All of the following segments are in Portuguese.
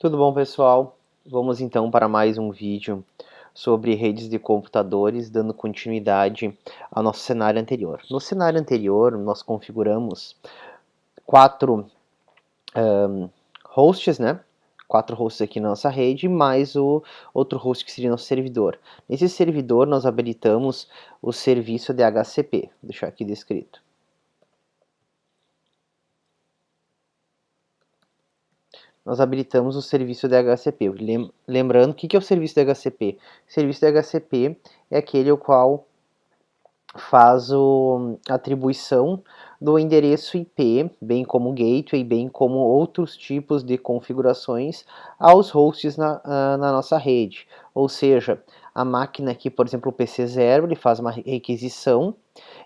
Tudo bom, pessoal? Vamos então para mais um vídeo sobre redes de computadores, dando continuidade ao nosso cenário anterior. No cenário anterior, nós configuramos quatro hosts, né? Quatro hosts aqui na nossa rede, mais o outro host que seria nosso servidor. Nesse servidor, nós habilitamos o serviço de HCP. Vou deixar aqui descrito. Nós habilitamos o serviço de HCP. Lembrando, o que é o serviço de HCP? O serviço de HCP é aquele o qual faz a atribuição do endereço IP, bem como gateway, bem como outros tipos de configurações aos hosts na nossa rede. Ou seja, a máquina aqui, por exemplo, o PC0, ele faz uma requisição,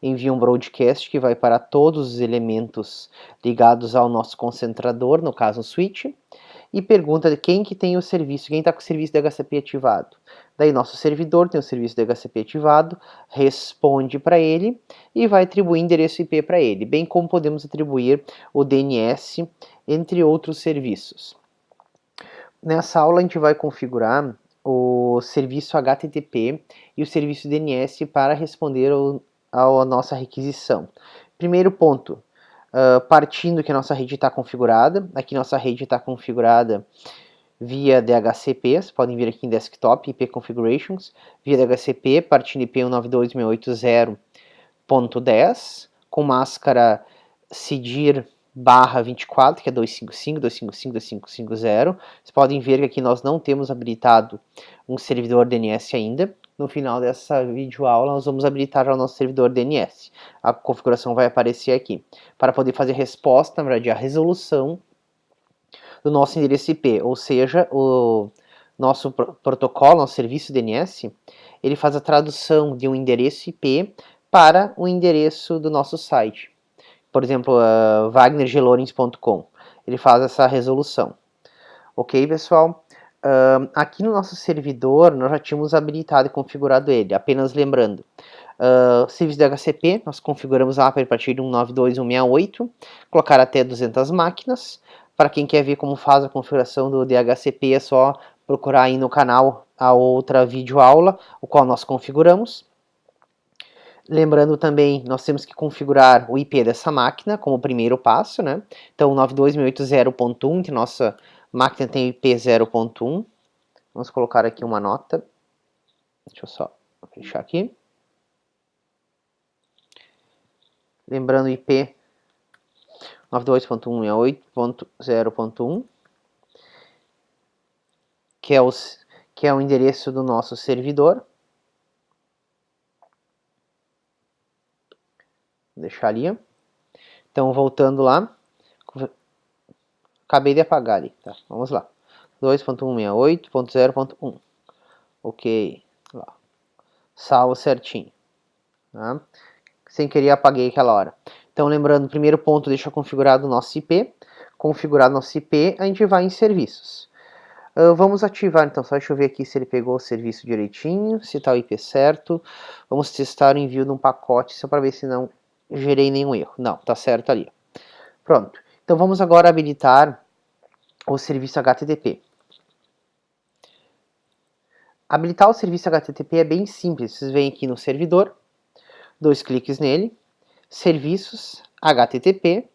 envia um broadcast que vai para todos os elementos ligados ao nosso concentrador, no caso o switch, e pergunta de quem que tem o serviço, quem está com o serviço de HCP ativado. Daí nosso servidor tem o serviço de HCP ativado, responde para ele e vai atribuir endereço IP para ele, bem como podemos atribuir o DNS, entre outros serviços. Nessa aula a gente vai configurar o serviço HTTP e o serviço DNS para responder à nossa requisição. Primeiro ponto, partindo que a nossa rede está configurada, aqui nossa rede está configurada via DHCP, vocês podem vir aqui em Desktop, IP Configurations, via DHCP, partindo IP 192.168.0.10, com máscara CIDR barra 24, que é 255.255.255.0. Vocês podem ver que aqui nós não temos habilitado um servidor DNS ainda. No final dessa videoaula nós vamos habilitar o nosso servidor DNS. A configuração vai aparecer aqui, para poder fazer resposta, na verdade, a resolução do nosso endereço IP, ou seja, o nosso protocolo, nosso serviço DNS, ele faz a tradução de um endereço IP para o endereço do nosso site. Por exemplo, wagnergelorens.com. Ele faz essa resolução. Ok, pessoal? Aqui no nosso servidor, nós já tínhamos habilitado e configurado ele. Apenas lembrando, serviço de HCP, nós configuramos lá a partir de 192.168, colocar até 200 máquinas. Para quem quer ver como faz a configuração do DHCP, é só procurar aí no canal a outra videoaula, o qual nós configuramos. Lembrando também, nós temos que configurar o IP dessa máquina como primeiro passo, né? Então, 92.168.1, que nossa máquina tem o IP 0.1. Vamos colocar aqui uma nota. Deixa eu só fechar aqui. Lembrando o IP 92.168.0.1, que é o endereço do nosso servidor. Vou deixar ali. Então, voltando lá. Acabei de apagar ali, tá? Vamos lá. 2.168.0.1. Ok. Lá. Salvo certinho. Tá? Sem querer apaguei aquela hora. Então, lembrando, primeiro ponto, deixa configurado o nosso IP. Configurado o nosso IP, a gente vai em serviços. Vamos ativar, então, só deixa eu ver aqui se ele pegou o serviço direitinho, se está o IP certo. Vamos testar o envio de um pacote, só para ver se não gerei nenhum erro. Não, tá certo ali. Pronto. Então, vamos agora habilitar o serviço HTTP. Habilitar o serviço HTTP é bem simples. Vocês vêm aqui no servidor, 2 cliques nele, serviços, HTTP.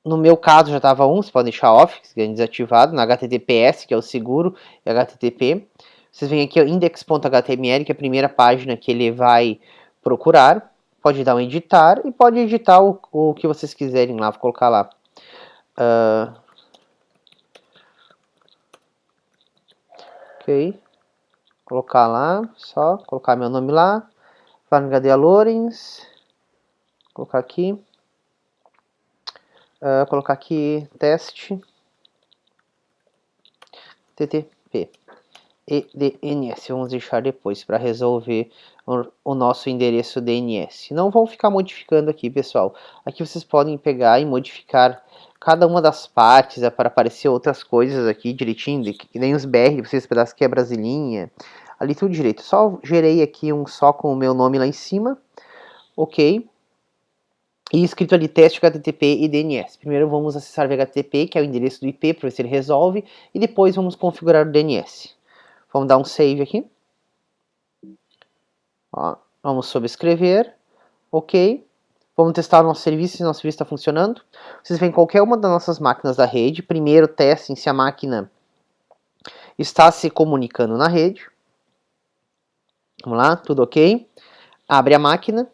No meu caso já estava vocês podem deixar off, que é desativado, na HTTPS, que é o seguro, e HTTP. Vocês vêm aqui, index.html, que é a primeira página que ele vai procurar. Pode dar um editar e pode editar o que vocês quiserem lá. Vou colocar lá. Ok. Colocar lá, só colocar meu nome lá. Wagner Lorenz. Colocar aqui. Colocar aqui teste TTP e DNS. Vamos deixar depois para resolver o nosso endereço DNS. Não vão ficar modificando aqui, pessoal. Aqui vocês podem pegar e modificar cada uma das partes para aparecer outras coisas aqui direitinho, que nem os BR, vocês pedaços quebras de linha, ali tudo direito. Só gerei aqui um só com o meu nome lá em cima. Ok. e escrito ali teste HTTP e DNS. Primeiro vamos acessar o HTTP, que é o endereço do IP, para ver se ele resolve, e depois vamos configurar o DNS. Vamos dar um save aqui. Ó, vamos subscrever, ok. Vamos testar o nosso serviço, se o nosso serviço está funcionando. Vocês veem qualquer uma das nossas máquinas da rede. Primeiro testem se a máquina está se comunicando na rede. Vamos lá, tudo ok. Abre a máquina,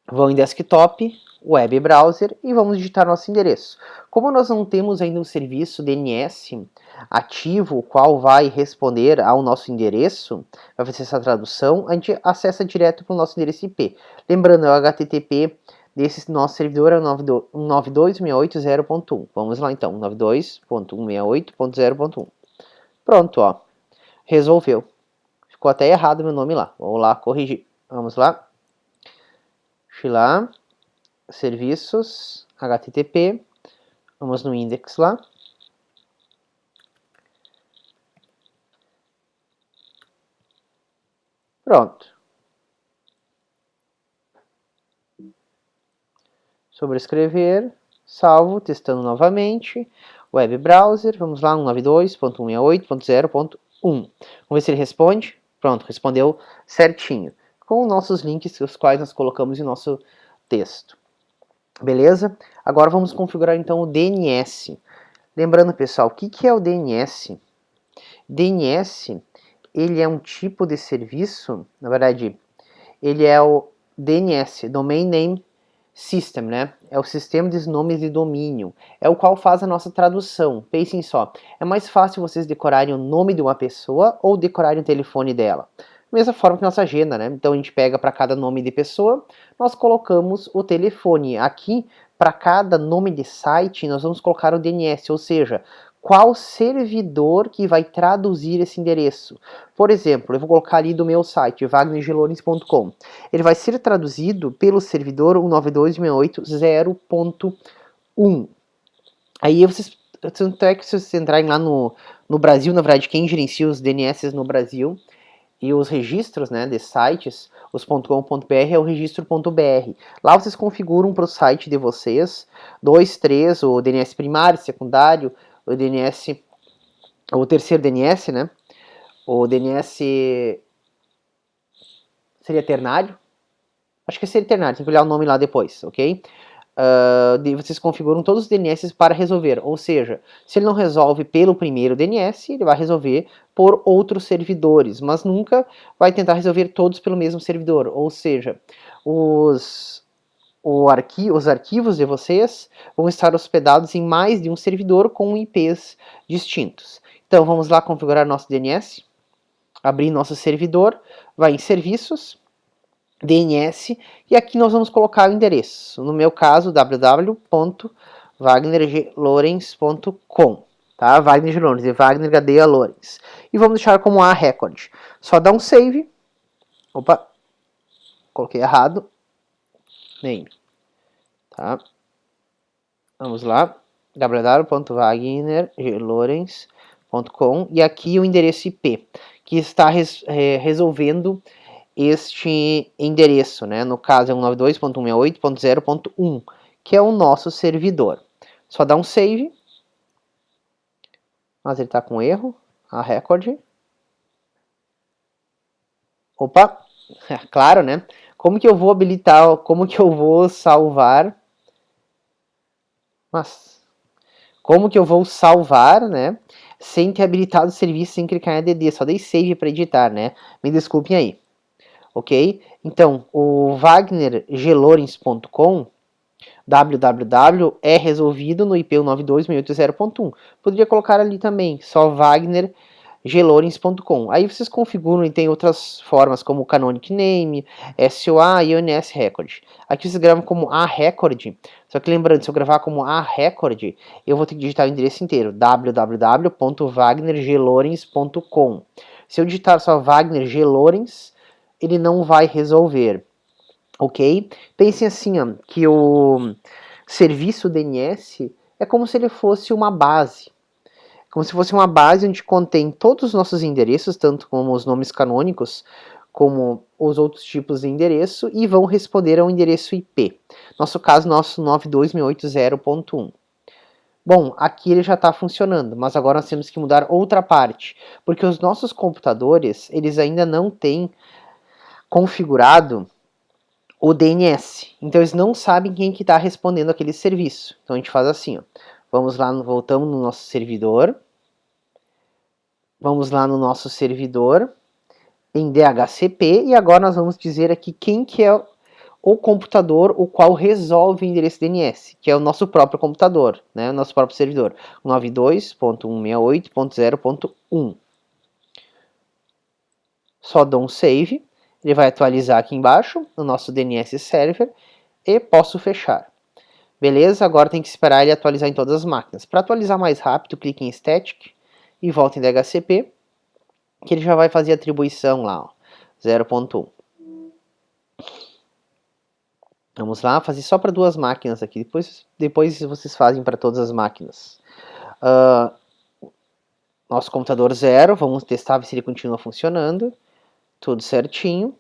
vão em desktop, web browser e vamos digitar nosso endereço. Como nós não temos ainda um serviço DNS ativo, o qual vai responder ao nosso endereço, vai fazer essa tradução, a gente acessa direto para o nosso endereço IP. Lembrando, o HTTP desse nosso servidor é o 92.168.0.1. Vamos lá então, 92.168.0.1. Pronto, ó. Resolveu. Ficou até errado meu nome lá. Vou lá corrigir. Vamos lá. Deixa eu ir lá. Serviços, HTTP. Vamos no index lá. Pronto. Sobrescrever. Salvo. Testando novamente. Web browser. Vamos lá. 192.168.0.1. Vamos ver se ele responde. Pronto, respondeu certinho. Com nossos links, os quais nós colocamos em nosso texto. Beleza? Agora vamos configurar então o DNS. Lembrando, pessoal, o que é o DNS? DNS, ele é um tipo de serviço, na verdade, ele é o DNS, Domain Name System, né? É o sistema de nomes de domínio, é o qual faz a nossa tradução. Pensem só, é mais fácil vocês decorarem o nome de uma pessoa ou decorarem o telefone dela. Mesma forma que nossa agenda, né? Então a gente pega para cada nome de pessoa, nós colocamos o telefone. Aqui, para cada nome de site, nós vamos colocar o DNS, ou seja, qual servidor que vai traduzir esse endereço. Por exemplo, eu vou colocar ali do meu site, wagnergelorens.com. Ele vai ser traduzido pelo servidor 192.168.0.1. Aí vocês, tanto é que se vocês entrarem lá no Brasil, na verdade, quem gerencia os DNS no Brasil e os registros, né, de sites, os .com.br é o registro.br. Lá vocês configuram para o site de vocês 2, 3, o DNS primário, secundário, o DNS, o terceiro DNS, né? O DNS seria ternário? Acho que seria ternário, tem que olhar o nome lá depois, ok? Vocês configuram todos os DNS para resolver, ou seja, se ele não resolve pelo primeiro DNS, ele vai resolver por outros servidores, mas nunca vai tentar resolver todos pelo mesmo servidor, ou seja, os arquivos de vocês vão estar hospedados em mais de um servidor com IPs distintos. Então vamos lá configurar nosso DNS, abrir nosso servidor, vai em serviços, DNS, e aqui nós vamos colocar o endereço. No meu caso, www.wagnerglorens.com, tá? Wagner G. Lorenz, e Wagner Gadeia Lorenz. E vamos deixar como a record. Só dá um save. Opa, coloquei errado. Name. Tá? Vamos lá. www.wagnerglorens.com, e aqui o endereço IP, que está resolvendo este endereço, né? No caso é 192.168.0.1, que é o nosso servidor. Só dá um save, mas ele está com erro, a record. Opa, claro, né? Como que eu vou habilitar, como que eu vou salvar? Mas, como que eu vou salvar, né? Sem ter habilitado o serviço, sem clicar em ADD, só dei save para editar, né? Me desculpem aí. Ok? Então, o wagnerglorens.com, www, é resolvido no IP 192.168.0.1. Poderia colocar ali também, só wagnerglorens.com. Aí vocês configuram e tem outras formas, como Canonic Name, SOA e ONS Record. Aqui vocês gravam como a record, só que lembrando, se eu gravar como a record, eu vou ter que digitar o endereço inteiro, www.wagnerglorens.com. Se eu digitar só Wagner G. Lorenz, ele não vai resolver, ok? Pensem assim, ó, que o serviço DNS é como se ele fosse uma base. Como se fosse uma base onde contém todos os nossos endereços, tanto como os nomes canônicos, como os outros tipos de endereço e vão responder ao endereço IP. Nosso caso, nosso 92.168.0.1. Bom, aqui ele já está funcionando, mas agora nós temos que mudar outra parte, porque os nossos computadores, eles ainda não têm configurado o DNS. Então eles não sabem quem que está respondendo aquele serviço. Então a gente faz assim, ó. Vamos lá, voltamos no nosso servidor. Vamos lá no nosso servidor em DHCP e agora nós vamos dizer aqui quem que é o computador o qual resolve o endereço DNS, que é o nosso próprio computador, né, o nosso próprio servidor, 92.168.0.1. Só dou um save, ele vai atualizar aqui embaixo no nosso DNS server e posso fechar. Beleza, agora tem que esperar ele atualizar em todas as máquinas. Para atualizar mais rápido, clique em Static e volta em DHCP, que ele já vai fazer a atribuição lá, 0.1. Vamos lá, fazer só para 2 máquinas aqui, depois vocês fazem para todas as máquinas. Nosso computador 0, vamos testar se ele continua funcionando, tudo certinho.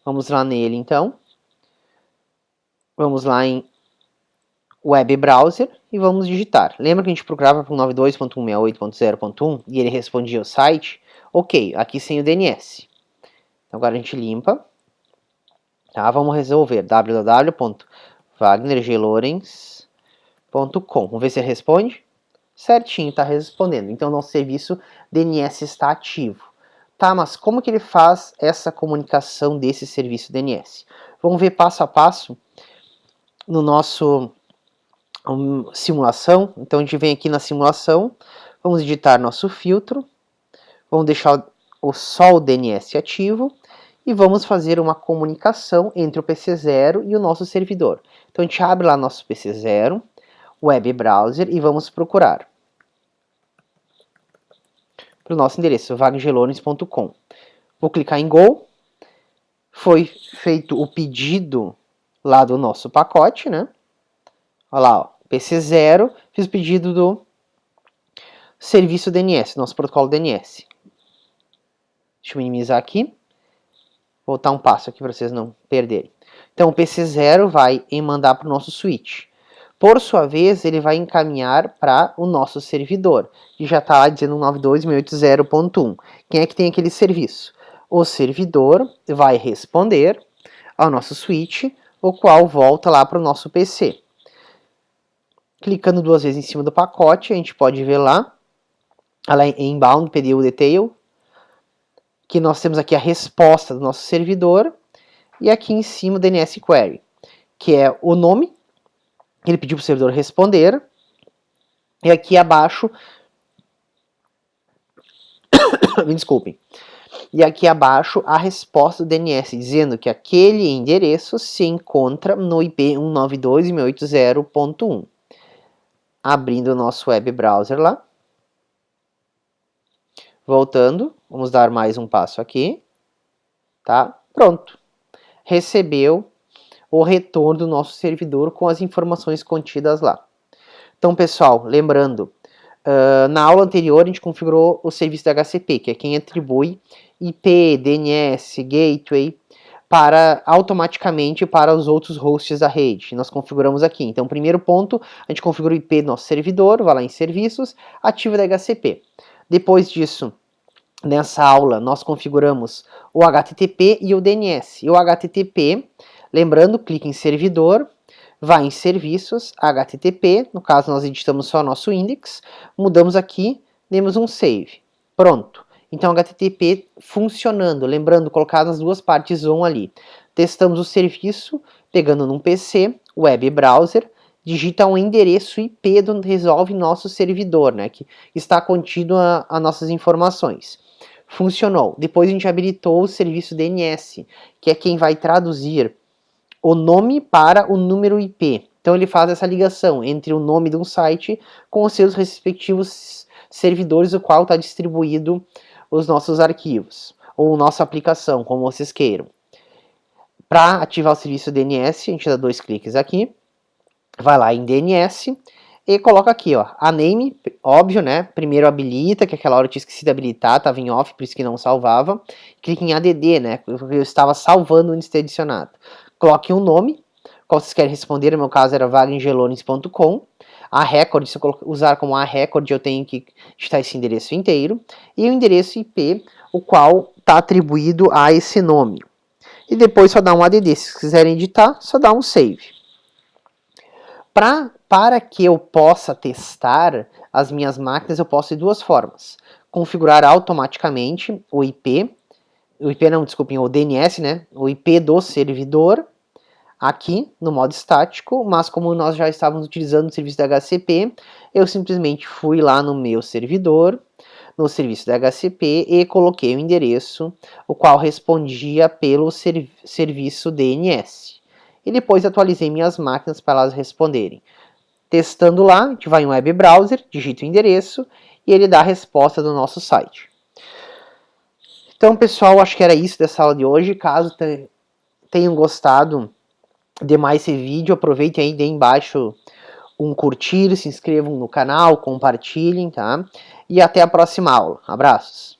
Vamos lá nele então, vamos lá em Web Browser e vamos digitar. Lembra que a gente procurava para o 92.168.0.1 e ele respondia o site? Ok, aqui sem o DNS. Então agora a gente limpa. Tá, vamos resolver www.wagnerglorens.com. Vamos ver se ele responde. Certinho, está respondendo. Então nosso serviço DNS está ativo. Tá, mas como que ele faz essa comunicação desse serviço DNS? Vamos ver passo a passo no nosso simulação. Então a gente vem aqui na simulação, vamos digitar nosso filtro, vamos deixar só o DNS ativo e vamos fazer uma comunicação entre o PC0 e o nosso servidor. Então a gente abre lá nosso PC0, Web Browser e vamos procurar para o nosso endereço, wagnerglorens.com. Vou clicar em Go, foi feito o pedido lá do nosso pacote, né? Olha lá, ó, PC0, fiz o pedido do serviço DNS, nosso protocolo DNS. Deixa eu minimizar aqui. Voltar um passo aqui para vocês não perderem. Então o PC0 vai mandar para o nosso switch. Por sua vez, ele vai encaminhar para o nosso servidor, que já está lá dizendo 92.168.0.1. Quem é que tem aquele serviço? O servidor vai responder ao nosso switch, o qual volta lá para o nosso PC. Clicando 2 vezes em cima do pacote, a gente pode ver lá em Inbound PDU Detail, que nós temos aqui a resposta do nosso servidor, e aqui em cima o DNS Query, que é o nome, ele pediu para o servidor responder, e aqui abaixo, me desculpem, e aqui abaixo a resposta do DNS, dizendo que aquele endereço se encontra no IP 192.168.0.1. Abrindo o nosso web browser lá. Voltando, vamos dar mais um passo aqui. Tá? Pronto. Recebeu o retorno do nosso servidor com as informações contidas lá. Então, pessoal, lembrando, na aula anterior a gente configurou o serviço da HCP, que é quem atribui IP, DNS, Gateway, automaticamente para os outros hosts da rede. Nós configuramos aqui. Então, primeiro ponto, a gente configura o IP do nosso servidor, vai lá em serviços, ativa da HCP. Depois disso, nessa aula, nós configuramos o HTTP e o DNS. E o HTTP, lembrando, clica em servidor, vai em serviços, HTTP, no caso nós editamos só nosso index, mudamos aqui, demos um save. Pronto. Então, HTTP funcionando, lembrando, colocar nas 2 partes on ali. Testamos o serviço, pegando num PC, web browser, digita um endereço IP do resolve nosso servidor, né, que está contido as nossas informações. Funcionou. Depois a gente habilitou o serviço DNS, que é quem vai traduzir o nome para o número IP. Então ele faz essa ligação entre o nome de um site com os seus respectivos servidores, o qual está distribuído os nossos arquivos, ou nossa aplicação, como vocês queiram. Para ativar o serviço DNS, a gente dá 2 cliques aqui, vai lá em DNS, e coloco aqui, ó, a name, óbvio, né? Primeiro habilita, que aquela hora eu tinha esquecido de habilitar, tava em off, por isso que não salvava. Clique em add, né? Eu estava salvando antes de ter adicionado. Coloque um nome, qual vocês querem responder, no meu caso era vagengelones.com. A record, se eu usar como a record, eu tenho que digitar esse endereço inteiro. E o endereço IP, o qual está atribuído a esse nome. E depois só dá um add. Se quiserem editar, só dá um save. Para que eu possa testar as minhas máquinas, eu posso de duas formas. Configurar automaticamente o IP não, desculpem, o DNS, né? O IP do servidor, aqui no modo estático, mas como nós já estávamos utilizando o serviço da HCP, eu simplesmente fui lá no meu servidor, no serviço da HCP, e coloquei o endereço, o qual respondia pelo serviço DNS. E depois atualizei minhas máquinas para elas responderem. Testando lá, a gente vai em web browser, digita o endereço e ele dá a resposta do nosso site. Então, pessoal, acho que era isso dessa aula de hoje. Caso tenham gostado de mais esse vídeo, aproveitem aí, deem embaixo um curtir, se inscrevam no canal, compartilhem, tá? E até a próxima aula. Abraços!